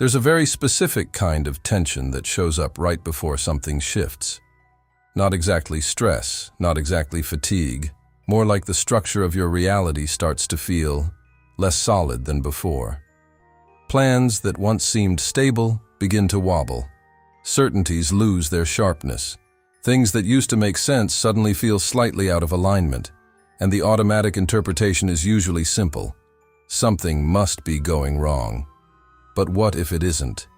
There's a very specific kind of tension that shows up right before something shifts. Not exactly stress, not exactly fatigue, more like the structure of your reality starts to feel less solid than before. Plans that once seemed stable begin to wobble. Certainties lose their sharpness. Things that used to make sense suddenly feel slightly out of alignment, and the automatic interpretation is usually simple. Something must be going wrong. But what if it isn't?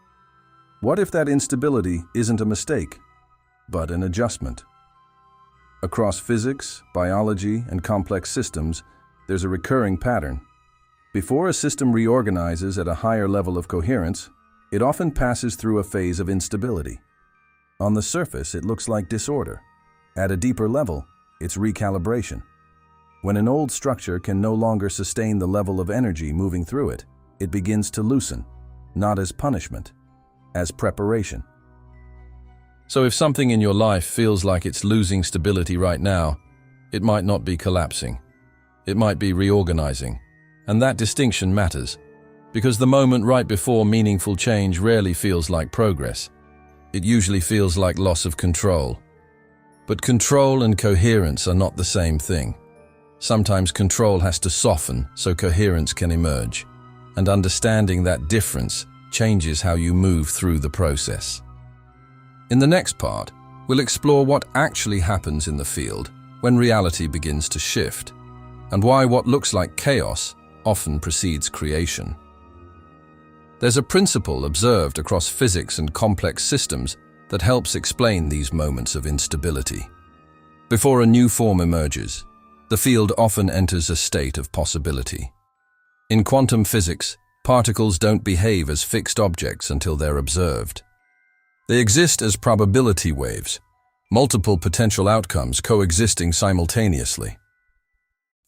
What if that instability isn't a mistake, but an adjustment? Across physics, biology, and complex systems, there's a recurring pattern. Before a system reorganizes at a higher level of coherence, it often passes through a phase of instability. On the surface, it looks like disorder. At a deeper level, it's recalibration. When an old structure can no longer sustain the level of energy moving through it, it begins to loosen, not as punishment, as preparation. So if something in your life feels like it's losing stability right now, it might not be collapsing. It might be reorganizing. And that distinction matters, because the moment right before meaningful change rarely feels like progress. It usually feels like loss of control. But control and coherence are not the same thing. Sometimes control has to soften so coherence can emerge, and understanding that difference changes how you move through the process. In the next part, we'll explore what actually happens in the field when reality begins to shift, and why what looks like chaos often precedes creation. There's a principle observed across physics and complex systems that helps explain these moments of instability. Before a new form emerges, the field often enters a state of possibility. In quantum physics, particles don't behave as fixed objects until they're observed. They exist as probability waves, multiple potential outcomes coexisting simultaneously.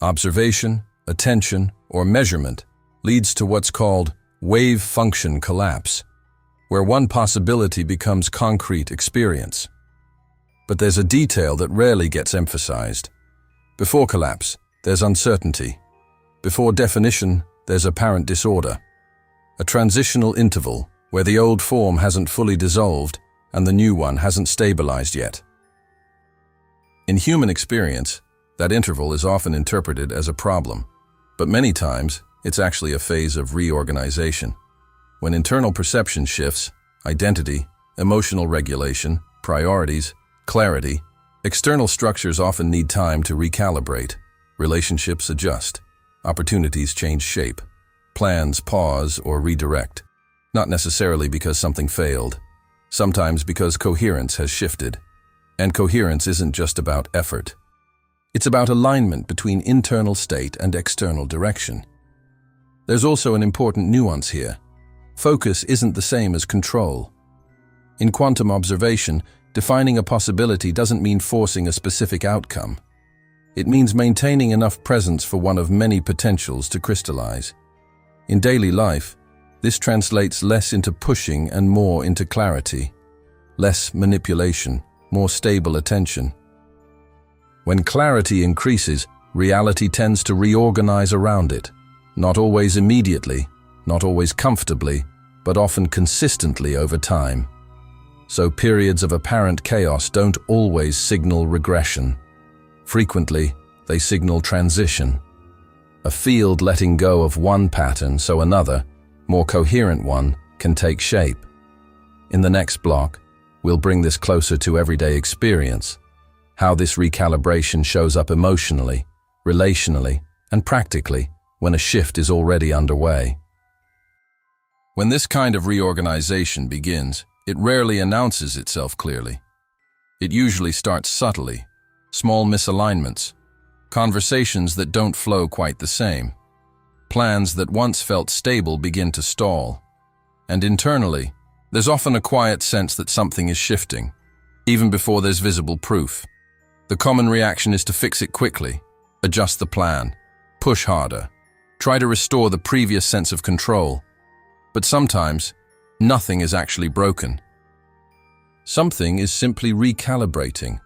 Observation, attention, or measurement leads to what's called wave function collapse, where one possibility becomes concrete experience. But there's a detail that rarely gets emphasized. Before collapse, there's uncertainty. Before definition, there's apparent disorder. A transitional interval where the old form hasn't fully dissolved and the new one hasn't stabilized yet. In human experience, that interval is often interpreted as a problem. But many times, it's actually a phase of reorganization. When internal perception shifts, identity, emotional regulation, priorities, clarity, external structures often need time to recalibrate. Relationships adjust. Opportunities change shape. Plans pause or redirect. Not necessarily because something failed. Sometimes because coherence has shifted. And coherence isn't just about effort. It's about alignment between internal state and external direction. There's also an important nuance here. Focus isn't the same as control. In quantum observation, defining a possibility doesn't mean forcing a specific outcome. It means maintaining enough presence for one of many potentials to crystallize. In daily life, this translates less into pushing and more into clarity. Less manipulation, more stable attention. When clarity increases, reality tends to reorganize around it. Not always immediately, not always comfortably, but often consistently over time. So periods of apparent chaos don't always signal regression. Frequently, they signal transition. A field letting go of one pattern so another, more coherent one, can take shape. In the next block, we'll bring this closer to everyday experience. How this recalibration shows up emotionally, relationally, and practically when a shift is already underway. When this kind of reorganization begins, it rarely announces itself clearly. It usually starts subtly, small misalignments, conversations that don't flow quite the same. Plans that once felt stable begin to stall. And internally, there's often a quiet sense that something is shifting, even before there's visible proof. The common reaction is to fix it quickly, adjust the plan, push harder, try to restore the previous sense of control. But sometimes, nothing is actually broken. Something is simply recalibrating.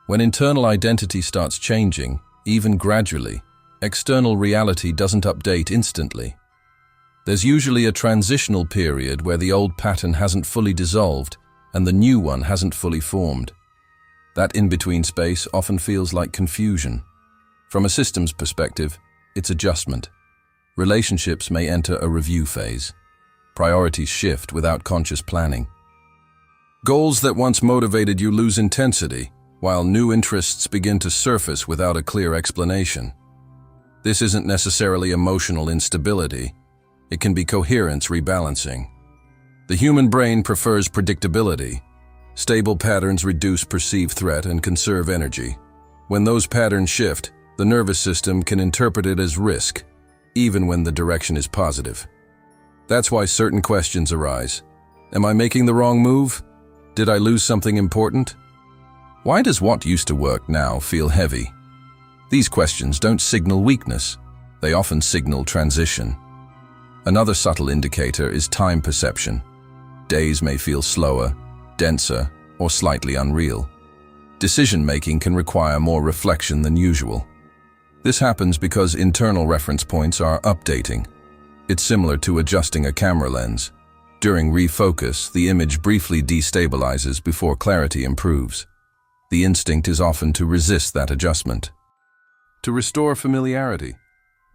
When internal identity starts changing, even gradually, external reality doesn't update instantly. There's usually a transitional period where the old pattern hasn't fully dissolved and the new one hasn't fully formed. That in-between space often feels like confusion. From a systems perspective, it's adjustment. Relationships may enter a review phase. Priorities shift without conscious planning. Goals that once motivated you lose intensity, while new interests begin to surface without a clear explanation. This isn't necessarily emotional instability. It can be coherence rebalancing. The human brain prefers predictability. Stable patterns reduce perceived threat and conserve energy. When those patterns shift, the nervous system can interpret it as risk, even when the direction is positive. That's why certain questions arise. Am I making the wrong move? Did I lose something important? Why does what used to work now feel heavy? These questions don't signal weakness. They often signal transition. Another subtle indicator is time perception. Days may feel slower, denser, or slightly unreal. Decision-making can require more reflection than usual. This happens because internal reference points are updating. It's similar to adjusting a camera lens. During refocus, the image briefly destabilizes before clarity improves. The instinct is often to resist that adjustment. To restore familiarity,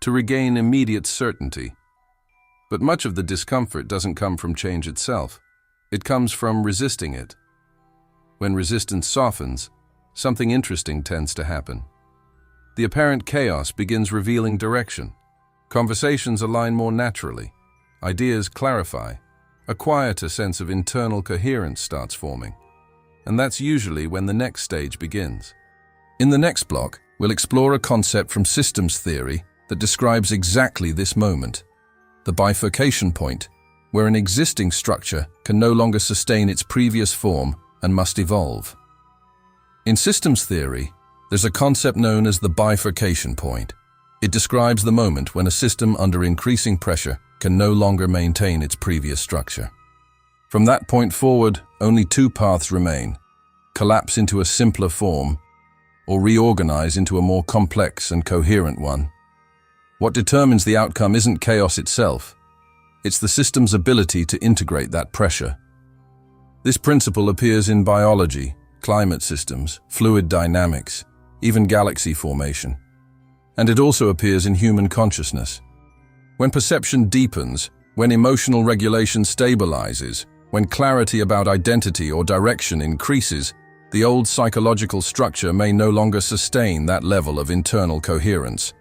to regain immediate certainty. But much of the discomfort doesn't come from change itself. It comes from resisting it. When resistance softens, something interesting tends to happen. The apparent chaos begins revealing direction. Conversations align more naturally. Ideas clarify. A quieter sense of internal coherence starts forming. And that's usually when the next stage begins. In the next block, we'll explore a concept from systems theory that describes exactly this moment. The bifurcation point, where an existing structure can no longer sustain its previous form and must evolve. In systems theory, there's a concept known as the bifurcation point. It describes the moment when a system under increasing pressure can no longer maintain its previous structure. From that point forward, only two paths remain: collapse into a simpler form, or reorganize into a more complex and coherent one. What determines the outcome isn't chaos itself. It's the system's ability to integrate that pressure. This principle appears in biology, climate systems, fluid dynamics, even galaxy formation. And it also appears in human consciousness. When perception deepens, when emotional regulation stabilizes, when clarity about identity or direction increases, the old psychological structure may no longer sustain that level of internal coherence.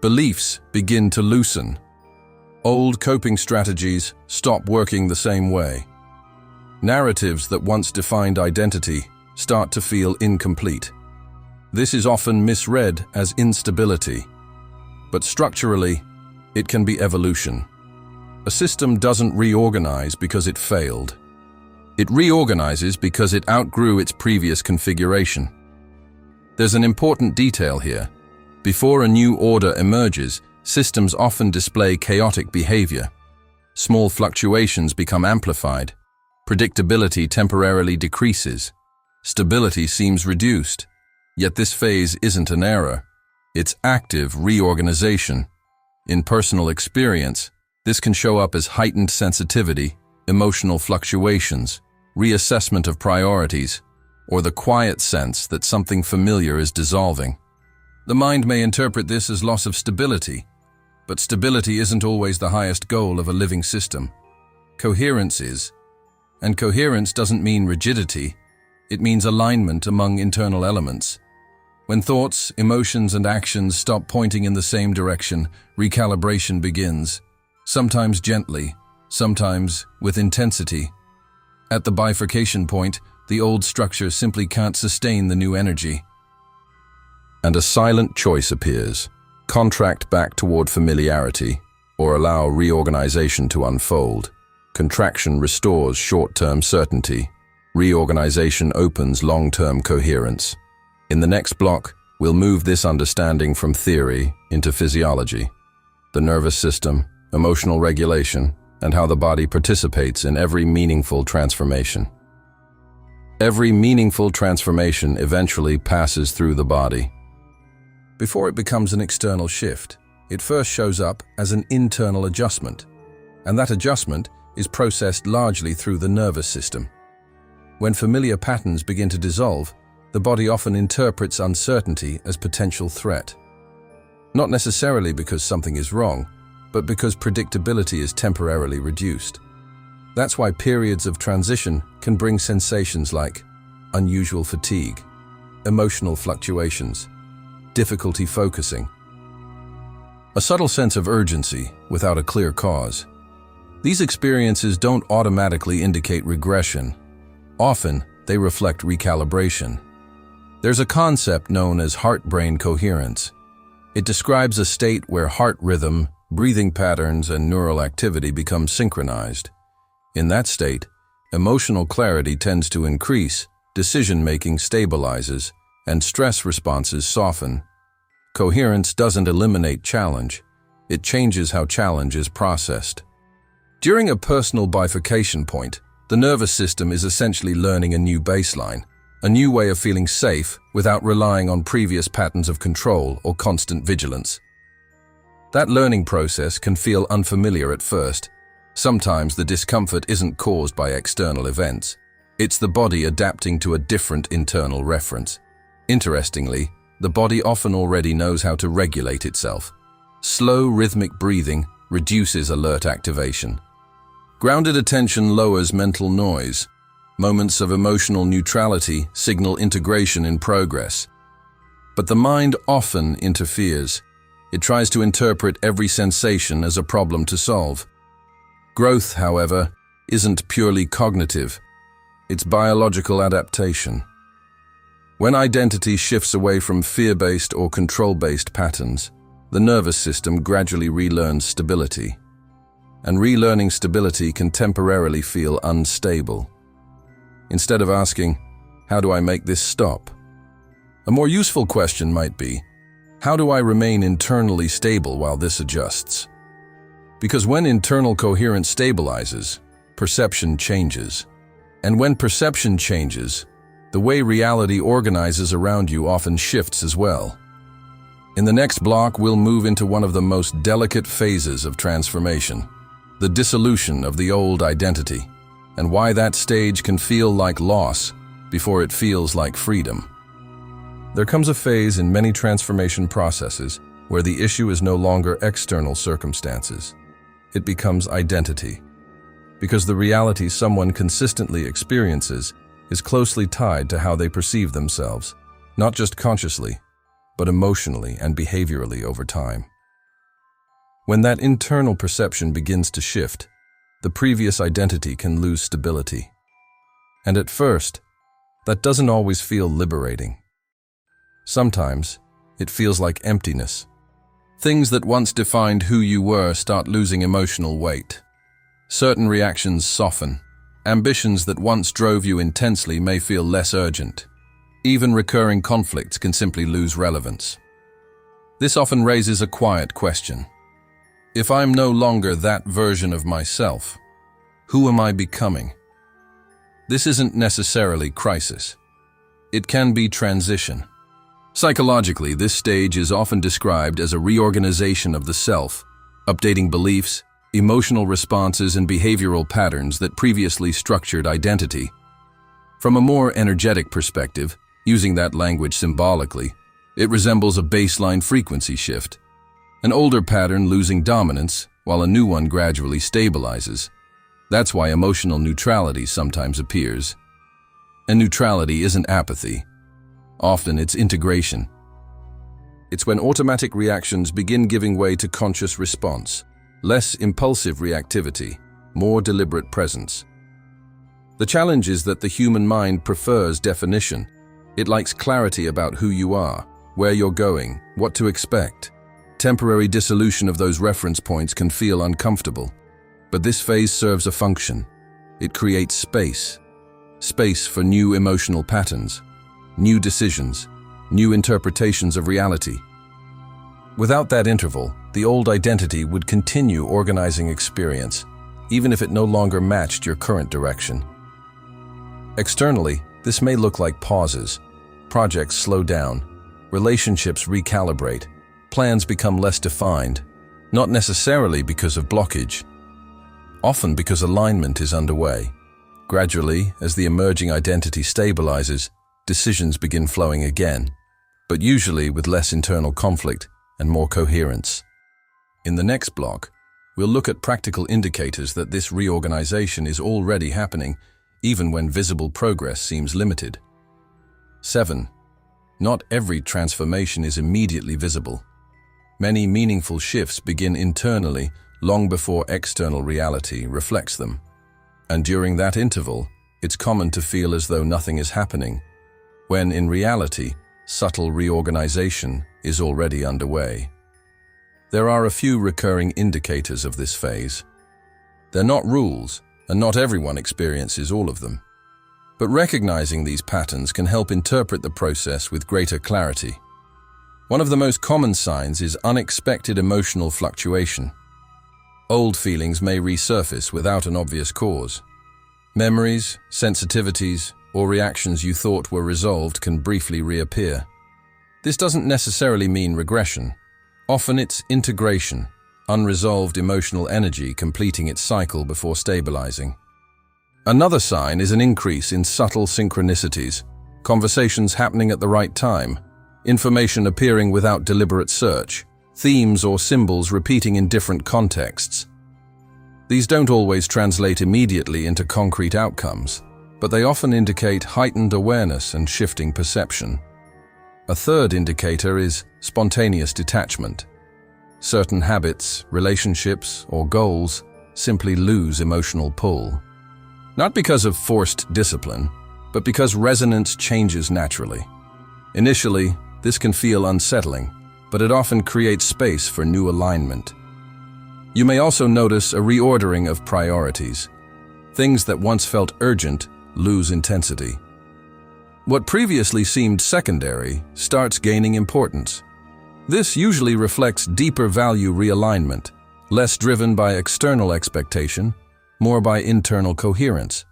Beliefs begin to loosen. Old coping strategies stop working the same way. Narratives that once defined identity start to feel incomplete. This is often misread as instability, but structurally, it can be evolution. A system doesn't reorganize because it failed. It reorganizes because it outgrew its previous configuration. There's an important detail here. Before a new order emerges, systems often display chaotic behavior. Small fluctuations become amplified. Predictability temporarily decreases. Stability seems reduced. Yet this phase isn't an error. It's active reorganization. In personal experience, this can show up as heightened sensitivity, emotional fluctuations, reassessment of priorities, or the quiet sense that something familiar is dissolving. The mind may interpret this as loss of stability, but stability isn't always the highest goal of a living system. Coherence is, and coherence doesn't mean rigidity, it means alignment among internal elements. When thoughts, emotions, and actions stop pointing in the same direction, recalibration begins, sometimes gently, sometimes with intensity. At the bifurcation point, the old structure simply can't sustain the new energy. And a silent choice appears: contract back toward familiarity, or allow reorganization to unfold. Contraction restores short-term certainty. Reorganization opens long-term coherence. In the next block, we'll move this understanding from theory into physiology, the nervous system, emotional regulation, and how the body participates in every meaningful transformation. Every meaningful transformation eventually passes through the body. Before it becomes an external shift, it first shows up as an internal adjustment, and that adjustment is processed largely through the nervous system. When familiar patterns begin to dissolve, the body often interprets uncertainty as potential threat. Not necessarily because something is wrong, but because predictability is temporarily reduced. That's why periods of transition can bring sensations like unusual fatigue, emotional fluctuations, difficulty focusing, a subtle sense of urgency without a clear cause. These experiences don't automatically indicate regression. Often, they reflect recalibration. There's a concept known as heart-brain coherence. It describes a state where heart rhythm, breathing patterns, and neural activity become synchronized. In that state, emotional clarity tends to increase, decision-making stabilizes, and stress responses soften. Coherence doesn't eliminate challenge. It changes how challenge is processed. During a personal bifurcation point, the nervous system is essentially learning a new baseline, a new way of feeling safe without relying on previous patterns of control or constant vigilance. That learning process can feel unfamiliar at first. Sometimes the discomfort isn't caused by external events. It's the body adapting to a different internal reference. Interestingly, the body often already knows how to regulate itself. Slow, rhythmic breathing reduces alert activation. Grounded attention lowers mental noise. Moments of emotional neutrality signal integration in progress. But the mind often interferes. It tries to interpret every sensation as a problem to solve. Growth, however, isn't purely cognitive. It's biological adaptation. When identity shifts away from fear-based or control-based patterns, the nervous system gradually relearns stability. And relearning stability can temporarily feel unstable. Instead of asking, "How do I make this stop?" a more useful question might be, "How do I remain internally stable while this adjusts?" Because when internal coherence stabilizes, perception changes. And when perception changes, the way reality organizes around you often shifts as well. In the next block, we'll move into one of the most delicate phases of transformation, the dissolution of the old identity, and why that stage can feel like loss before it feels like freedom. There comes a phase in many transformation processes where the issue is no longer external circumstances. It becomes identity, because the reality someone consistently experiences is closely tied to how they perceive themselves, not just consciously, but emotionally and behaviorally over time. When that internal perception begins to shift, the previous identity can lose stability. And at first, that doesn't always feel liberating. Sometimes, it feels like emptiness. Things that once defined who you were start losing emotional weight. Certain reactions soften. Ambitions that once drove you intensely may feel less urgent. Even recurring conflicts can simply lose relevance. This often raises a quiet question. If I'm no longer that version of myself, who am I becoming? This isn't necessarily crisis. It can be transition. Psychologically, this stage is often described as a reorganization of the self, updating beliefs, emotional responses, and behavioral patterns that previously structured identity. From a more energetic perspective, using that language symbolically, it resembles a baseline frequency shift. An older pattern losing dominance, while a new one gradually stabilizes. That's why emotional neutrality sometimes appears. And neutrality isn't apathy. Often it's integration. It's when automatic reactions begin giving way to conscious response, less impulsive reactivity, more deliberate presence. The challenge is that the human mind prefers definition. It likes clarity about who you are, where you're going, what to expect. Temporary dissolution of those reference points can feel uncomfortable, but this phase serves a function. It creates space. Space for new emotional patterns, new decisions, new interpretations of reality. Without that interval, the old identity would continue organizing experience, even if it no longer matched your current direction. Externally, this may look like pauses. Projects slow down, relationships recalibrate, plans become less defined, not necessarily because of blockage, often because alignment is underway. Gradually, as the emerging identity stabilizes, decisions begin flowing again, but usually with less internal conflict and more coherence. In the next block, we'll look at practical indicators that this reorganization is already happening, even when visible progress seems limited. 7. Not every transformation is immediately visible. Many meaningful shifts begin internally long before external reality reflects them. And during that interval, it's common to feel as though nothing is happening, when in reality, subtle reorganization is already underway. There are a few recurring indicators of this phase. They're not rules, and not everyone experiences all of them. But recognizing these patterns can help interpret the process with greater clarity. One of the most common signs is unexpected emotional fluctuation. Old feelings may resurface without an obvious cause. Memories, sensitivities, or reactions you thought were resolved can briefly reappear. This doesn't necessarily mean regression. Often it's integration, unresolved emotional energy completing its cycle before stabilizing. Another sign is an increase in subtle synchronicities, conversations happening at the right time, information appearing without deliberate search, themes or symbols repeating in different contexts. These don't always translate immediately into concrete outcomes, but they often indicate heightened awareness and shifting perception. A third indicator is spontaneous detachment. Certain habits, relationships, or goals simply lose emotional pull. Not because of forced discipline, but because resonance changes naturally. Initially, this can feel unsettling, but it often creates space for new alignment. You may also notice a reordering of priorities. Things that once felt urgent lose intensity. What previously seemed secondary starts gaining importance. This usually reflects deeper value realignment, less driven by external expectation, more by internal coherence.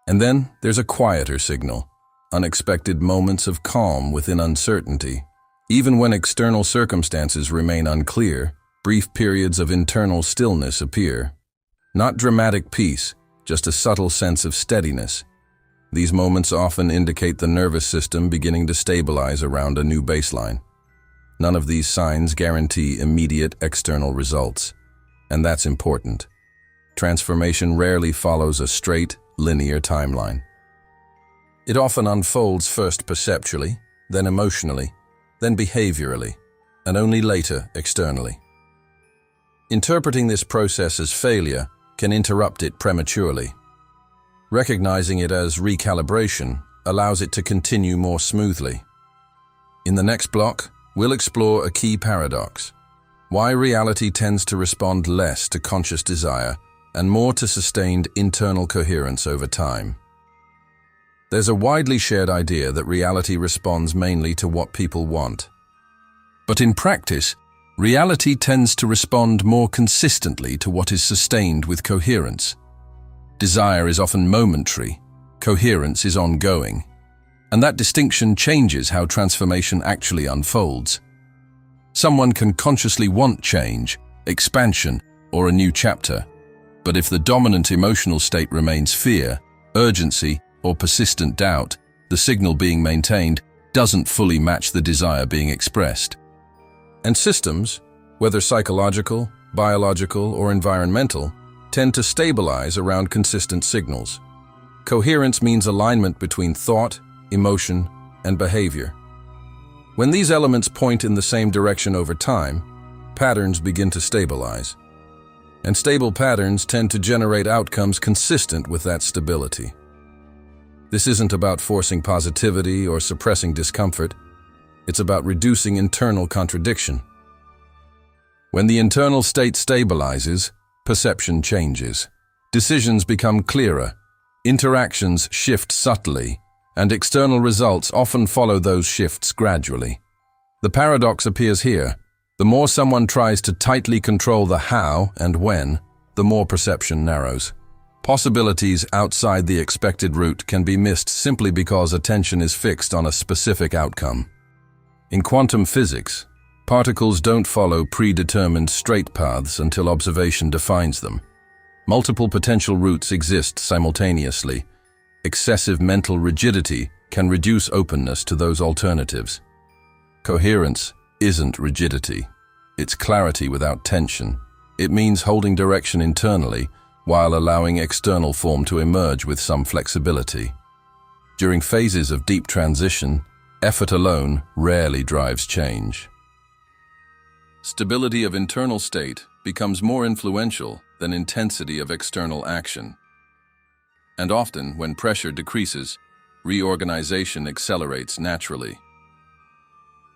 And then there's a quieter signal, unexpected moments of calm within uncertainty. Even when external circumstances remain unclear, brief periods of internal stillness appear. Not dramatic peace, just a subtle sense of steadiness. These moments often indicate the nervous system beginning to stabilize around a new baseline. None of these signs guarantee immediate external results, and that's important. Transformation rarely follows a straight, linear timeline. It often unfolds first perceptually, then emotionally, then behaviorally, and only later externally. Interpreting this process as failure can interrupt it prematurely. Recognizing it as recalibration allows it to continue more smoothly. In the next block, we'll explore a key paradox: why reality tends to respond less to conscious desire and more to sustained internal coherence over time. There's a widely shared idea that reality responds mainly to what people want. But in practice, reality tends to respond more consistently to what is sustained with coherence. Desire is often momentary, coherence is ongoing, and that distinction changes how transformation actually unfolds. Someone can consciously want change, expansion, or a new chapter, but if the dominant emotional state remains fear, urgency, or persistent doubt, the signal being maintained doesn't fully match the desire being expressed. And systems, whether psychological, biological, or environmental, tend to stabilize around consistent signals. Coherence means alignment between thought, emotion, and behavior. When these elements point in the same direction over time, patterns begin to stabilize. And stable patterns tend to generate outcomes consistent with that stability. This isn't about forcing positivity or suppressing discomfort. It's about reducing internal contradiction. When the internal state stabilizes, perception changes. Decisions become clearer, interactions shift subtly, and external results often follow those shifts gradually. The paradox appears here. The more someone tries to tightly control the how and when, the more perception narrows. Possibilities outside the expected route can be missed simply because attention is fixed on a specific outcome. In quantum physics, particles don't follow predetermined straight paths until observation defines them. Multiple potential routes exist simultaneously. Excessive mental rigidity can reduce openness to those alternatives. Coherence isn't rigidity. It's clarity without tension. It means holding direction internally while allowing external form to emerge with some flexibility. During phases of deep transition, effort alone rarely drives change. Stability of internal state becomes more influential than intensity of external action. And often, when pressure decreases, reorganization accelerates naturally.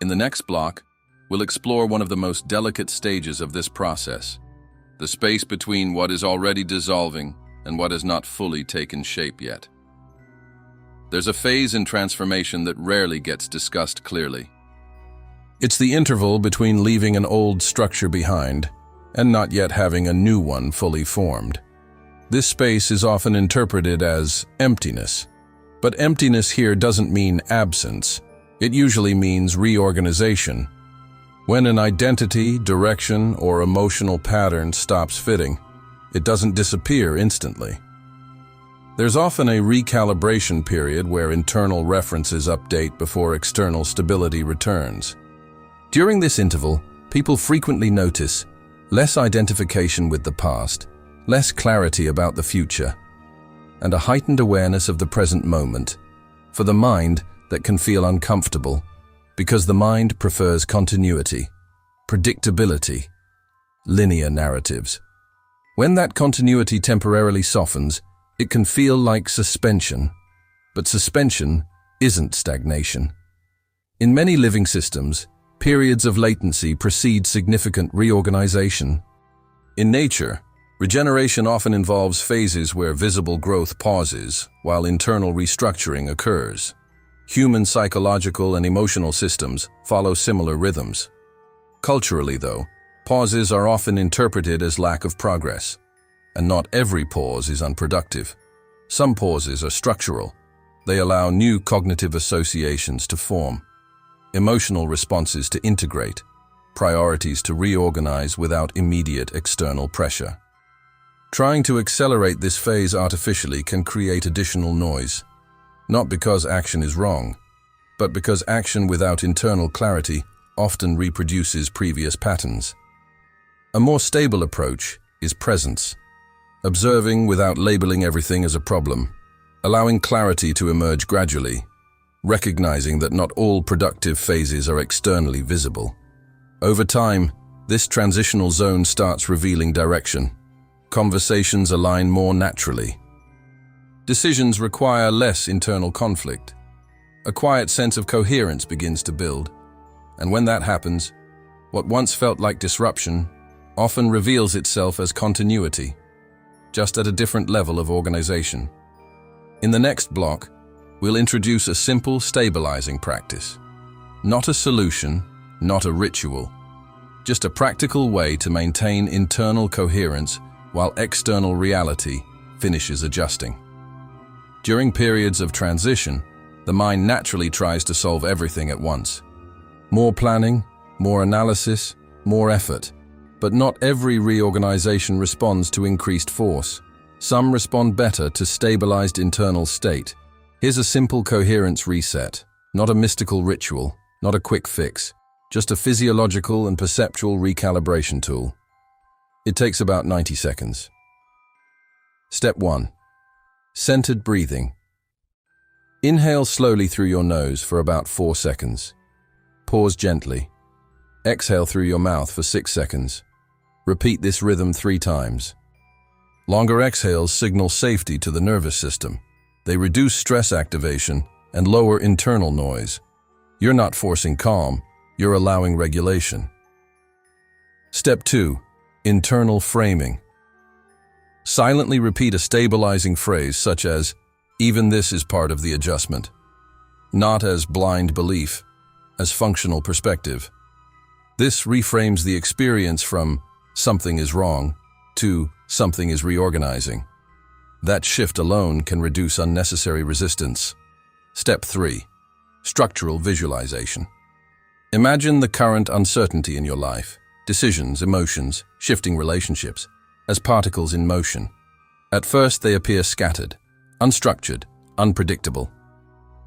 In the next block, we'll explore one of the most delicate stages of this process, the space between what is already dissolving and what has not fully taken shape yet. There's a phase in transformation that rarely gets discussed clearly. It's the interval between leaving an old structure behind and not yet having a new one fully formed. This space is often interpreted as emptiness, but emptiness here doesn't mean absence. It usually means reorganization. When an identity, direction, or emotional pattern stops fitting, it doesn't disappear instantly. There's often a recalibration period where internal references update before external stability returns. During this interval, people frequently notice less identification with the past, less clarity about the future, and a heightened awareness of the present moment. For the mind, that can feel uncomfortable, because the mind prefers continuity, predictability, linear narratives. When that continuity temporarily softens, it can feel like suspension, but suspension isn't stagnation. In many living systems, periods of latency precede significant reorganization. In nature, regeneration often involves phases where visible growth pauses while internal restructuring occurs. Human psychological and emotional systems follow similar rhythms. Culturally, though, pauses are often interpreted as lack of progress, and not every pause is unproductive. Some pauses are structural. They allow new cognitive associations to form, emotional responses to integrate, priorities to reorganize without immediate external pressure. Trying to accelerate this phase artificially can create additional noise, not because action is wrong, but because action without internal clarity often reproduces previous patterns. A more stable approach is presence, observing without labeling everything as a problem, allowing clarity to emerge gradually, recognizing that not all productive phases are externally visible. Over time, this transitional zone starts revealing direction. Conversations align more naturally. Decisions require less internal conflict. A quiet sense of coherence begins to build. And when that happens, what once felt like disruption often reveals itself as continuity, just at a different level of organization. In the next block, we'll introduce a simple stabilizing practice. Not a solution, not a ritual, just a practical way to maintain internal coherence while external reality finishes adjusting. During periods of transition, the mind naturally tries to solve everything at once. More planning, more analysis, more effort. But not every reorganization responds to increased force. Some respond better to stabilized internal state. Here's a simple coherence reset, not a mystical ritual, not a quick fix, just a physiological and perceptual recalibration tool. It takes about 90 seconds. Step 1. Centered breathing. Inhale slowly through your nose for about 4 seconds. Pause gently. Exhale through your mouth for 6 seconds. Repeat this rhythm 3 times. Longer exhales signal safety to the nervous system. They reduce stress activation and lower internal noise. You're not forcing calm, you're allowing regulation. Step 2. Internal framing. Silently repeat a stabilizing phrase such as, "Even this is part of the adjustment." Not as blind belief, as functional perspective. This reframes the experience from "something is wrong" to "something is reorganizing." That shift alone can reduce unnecessary resistance. Step 3. Structural visualization. Imagine the current uncertainty in your life, decisions, emotions, shifting relationships, as particles in motion. At first they appear scattered, unstructured, unpredictable.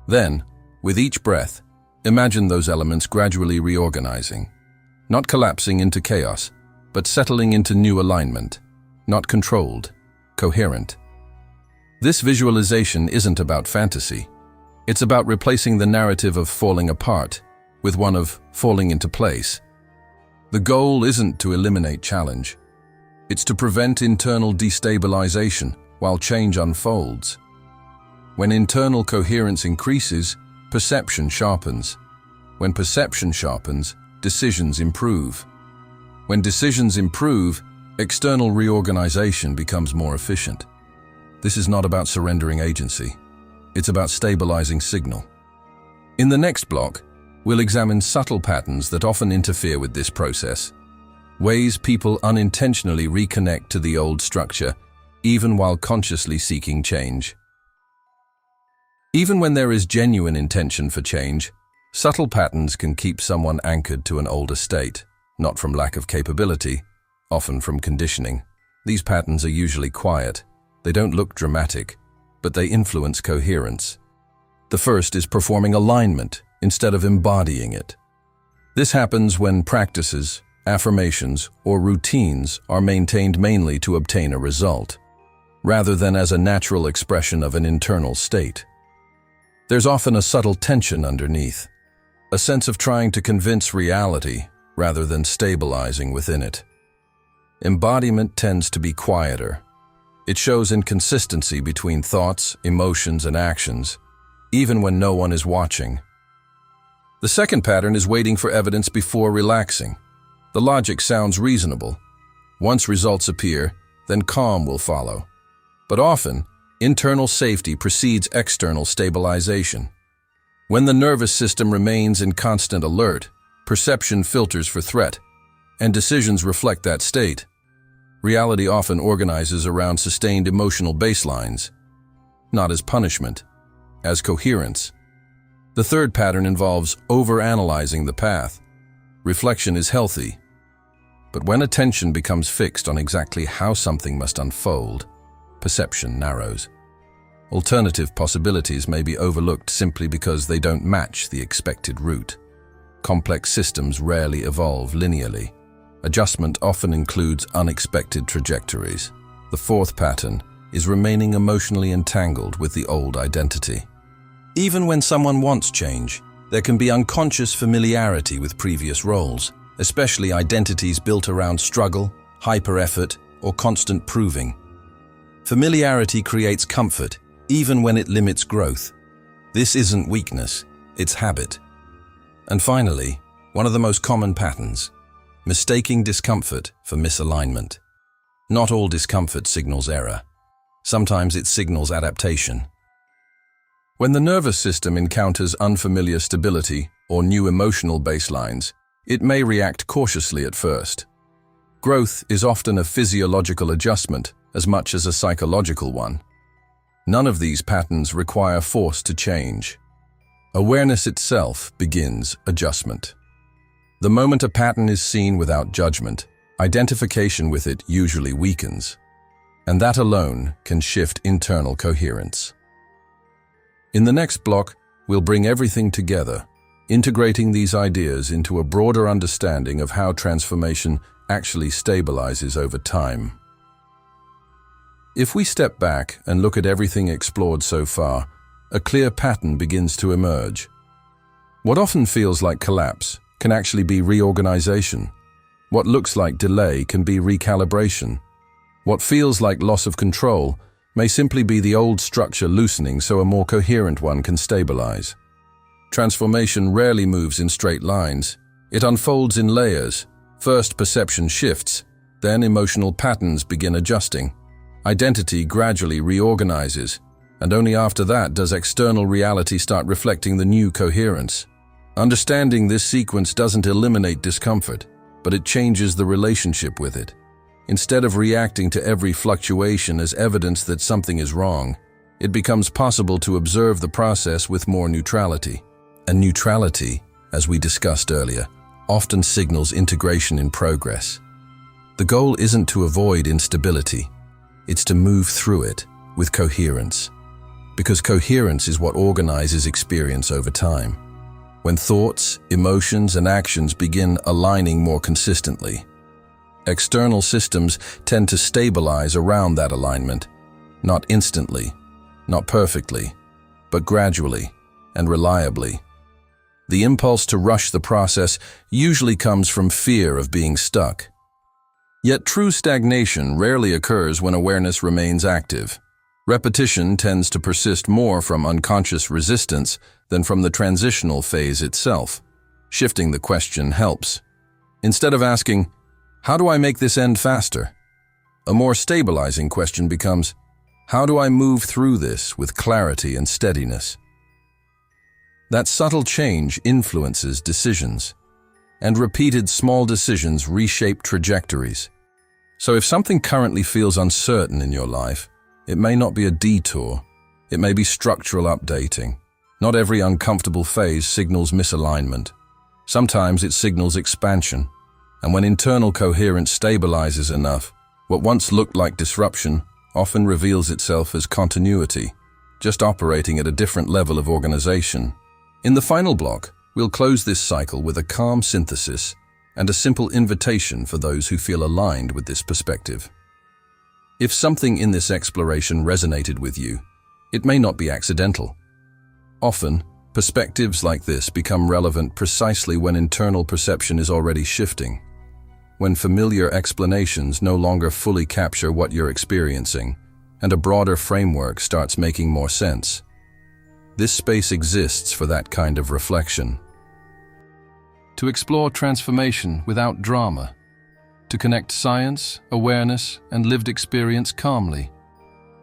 Then, with each breath, imagine those elements gradually reorganizing, not collapsing into chaos, but settling into new alignment, not controlled, coherent. This visualization isn't about fantasy. It's about replacing the narrative of falling apart with one of falling into place. The goal isn't to eliminate challenge. It's to prevent internal destabilization while change unfolds. When internal coherence increases, perception sharpens. When perception sharpens, decisions improve. When decisions improve, external reorganization becomes more efficient. This is not about surrendering agency. It's about stabilizing signal. In the next block, we'll examine subtle patterns that often interfere with this process, ways people unintentionally reconnect to the old structure, even while consciously seeking change. Even when there is genuine intention for change, subtle patterns can keep someone anchored to an older state, not from lack of capability, often from conditioning. These patterns are usually quiet. They don't look dramatic, but they influence coherence. The first is performing alignment instead of embodying it. This happens when practices, affirmations, or routines are maintained mainly to obtain a result, rather than as a natural expression of an internal state. There's often a subtle tension underneath, a sense of trying to convince reality rather than stabilizing within it. Embodiment tends to be quieter. It shows inconsistency between thoughts, emotions, and actions, even when no one is watching. The second pattern is waiting for evidence before relaxing. The logic sounds reasonable. Once results appear, then calm will follow. But often, internal safety precedes external stabilization. When the nervous system remains in constant alert, perception filters for threat, and decisions reflect that state. Reality often organizes around sustained emotional baselines, not as punishment, as coherence. The third pattern involves overanalyzing the path. Reflection is healthy, but when attention becomes fixed on exactly how something must unfold, perception narrows. Alternative possibilities may be overlooked simply because they don't match the expected route. Complex systems rarely evolve linearly. Adjustment often includes unexpected trajectories. The fourth pattern is remaining emotionally entangled with the old identity. Even when someone wants change, there can be unconscious familiarity with previous roles, especially identities built around struggle, hyper-effort, or constant proving. Familiarity creates comfort, even when it limits growth. This isn't weakness, it's habit. And finally, one of the most common patterns: mistaking discomfort for misalignment. Not all discomfort signals error. Sometimes it signals adaptation. When the nervous system encounters unfamiliar stability or new emotional baselines, it may react cautiously at first. Growth is often a physiological adjustment as much as a psychological one. None of these patterns require force to change. Awareness itself begins adjustment. The moment a pattern is seen without judgment, identification with it usually weakens, and that alone can shift internal coherence. In the next block, we'll bring everything together, integrating these ideas into a broader understanding of how transformation actually stabilizes over time. If we step back and look at everything explored so far, a clear pattern begins to emerge. What often feels like collapse can actually be reorganization. What looks like delay can be recalibration. What feels like loss of control may simply be the old structure loosening so a more coherent one can stabilize. Transformation rarely moves in straight lines. It unfolds in layers. First, perception shifts, then emotional patterns begin adjusting. Identity gradually reorganizes, and only after that does external reality start reflecting the new coherence. Understanding this sequence doesn't eliminate discomfort, but it changes the relationship with it. Instead of reacting to every fluctuation as evidence that something is wrong, it becomes possible to observe the process with more neutrality. And neutrality, as we discussed earlier, often signals integration in progress. The goal isn't to avoid instability. It's to move through it with coherence. Because coherence is what organizes experience over time. When thoughts, emotions, and actions begin aligning more consistently, external systems tend to stabilize around that alignment, not instantly, not perfectly, but gradually and reliably. The impulse to rush the process usually comes from fear of being stuck. Yet true stagnation rarely occurs when awareness remains active. Repetition tends to persist more from unconscious resistance than from the transitional phase itself. Shifting the question helps. Instead of asking, "How do I make this end faster?" a more stabilizing question becomes, "How do I move through this with clarity and steadiness?" That subtle change influences decisions, and repeated small decisions reshape trajectories. So if something currently feels uncertain in your life, it may not be a detour, it may be structural updating. Not every uncomfortable phase signals misalignment. Sometimes it signals expansion, and when internal coherence stabilizes enough, what once looked like disruption often reveals itself as continuity, just operating at a different level of organization. In the final block, we'll close this cycle with a calm synthesis and a simple invitation for those who feel aligned with this perspective. If something in this exploration resonated with you, it may not be accidental. Often, perspectives like this become relevant precisely when internal perception is already shifting, when familiar explanations no longer fully capture what you're experiencing, and a broader framework starts making more sense. This space exists for that kind of reflection. To explore transformation without drama, to connect science, awareness, and lived experience calmly,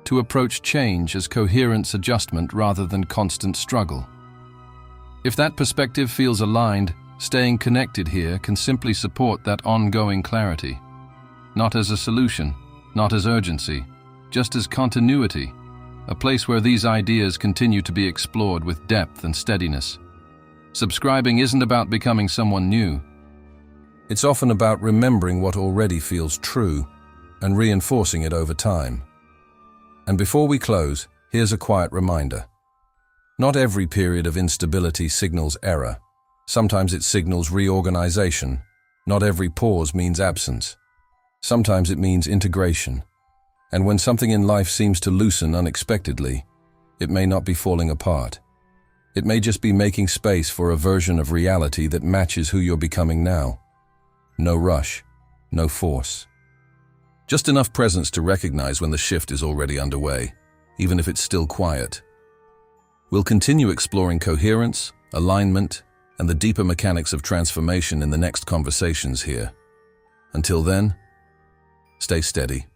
to approach change as coherence adjustment rather than constant struggle. If that perspective feels aligned, staying connected here can simply support that ongoing clarity. Not as a solution, not as urgency, just as continuity, a place where these ideas continue to be explored with depth and steadiness. Subscribing isn't about becoming someone new. It's often about remembering what already feels true and reinforcing it over time. And before we close, here's a quiet reminder. Not every period of instability signals error. Sometimes it signals reorganization. Not every pause means absence. Sometimes it means integration. And when something in life seems to loosen unexpectedly, it may not be falling apart. It may just be making space for a version of reality that matches who you're becoming now. No rush, no force. Just enough presence to recognize when the shift is already underway, even if it's still quiet. We'll continue exploring coherence, alignment, and the deeper mechanics of transformation in the next conversations here. Until then, stay steady.